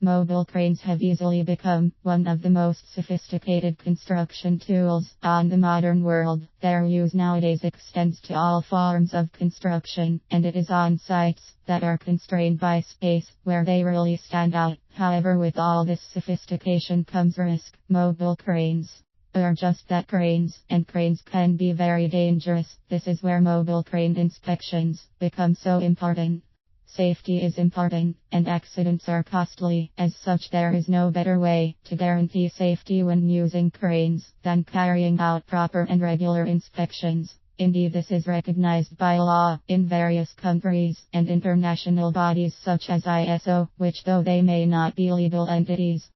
Mobile cranes have easily become one of the most sophisticated construction tools on the modern world. Their use nowadays extends to all forms of construction, and it is on sites that are constrained by space where they really stand out. However, with all this sophistication comes risk. Mobile cranes are just that, cranes, and cranes can be very dangerous. This is where mobile crane inspections become so important. Safety is important, and accidents are costly. As such, there is no better way to guarantee safety when using cranes than carrying out proper and regular inspections. Indeed, this is recognized by law in various countries and international bodies such as ISO, which, though they may not be legal entities,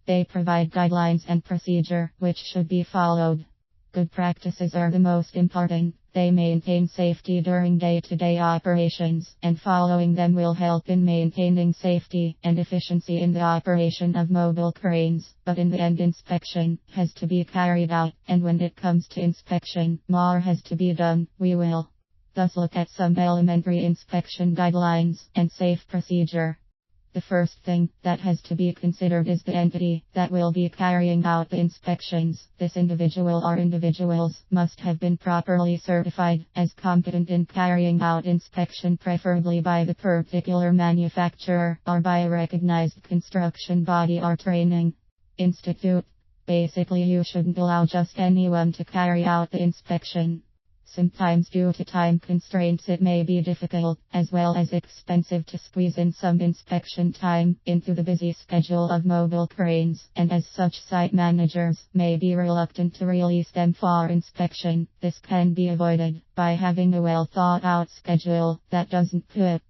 they provide guidelines and procedure which should be followed. Good practices are the most important. They maintain safety during day-to-day operations, and following them will help in maintaining safety and efficiency in the operation of mobile cranes. But in the end, inspection has to be carried out, and when it comes to inspection, more has to be done. We will thus look at some elementary inspection guidelines and safe procedure. The first thing that has to be considered is the entity that will be carrying out the inspections. This individual or individuals must have been properly certified as competent in carrying out inspection, preferably by the particular manufacturer or by a recognized construction body or training institute. Basically, you shouldn't allow just anyone to carry out the inspection. Sometimes due to time constraints it may be difficult, as well as expensive, to squeeze in some inspection time into the busy schedule of mobile cranes, and as such site managers may be reluctant to release them for inspection. This can be avoided by having a well thought out schedule that doesn't put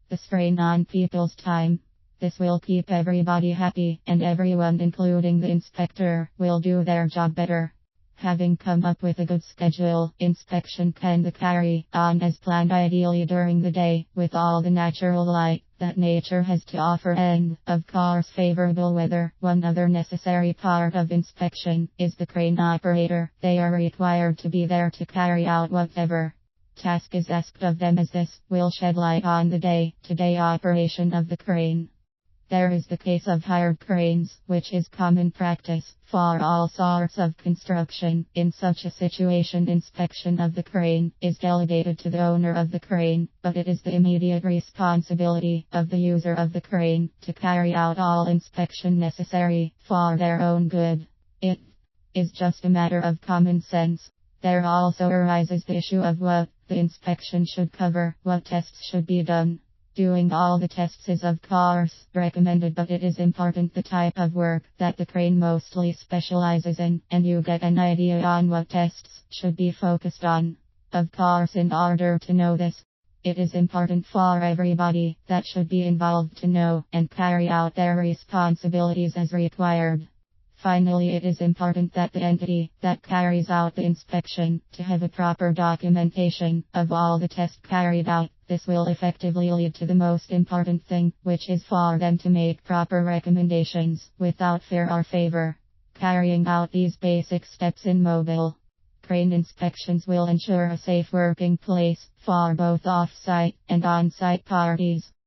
the strain on people's time. This will keep everybody happy, and everyone, including the inspector, will do their job better. Having come up with a good schedule, inspection can be carried on as planned, ideally during the day, with all the natural light that nature has to offer, and, of course, favorable weather. One other necessary part of inspection is the crane operator. They are required to be there to carry out whatever task is asked of them, as this will shed light on the day-to-day operation of the crane. There is the case of hired cranes, which is common practice for all sorts of construction. In such a situation, inspection of the crane is delegated to the owner of the crane, but it is the immediate responsibility of the user of the crane to carry out all inspection necessary for their own good. It is just a matter of common sense. There also arises the issue of what the inspection should cover, what tests should be done. Doing all the tests is of course recommended, but it is important the type of work that the crane mostly specializes in, and you get an idea on what tests should be focused on. Of course, in order to know this, it is important for everybody that should be involved to know and carry out their responsibilities as required. Finally, it is important that the entity that carries out the inspection to have a proper documentation of all the tests carried out. This will effectively lead to the most important thing, which is for them to make proper recommendations without fear or favor. Carrying out these basic steps in mobile crane inspections will ensure a safe working place for both off-site and on-site parties.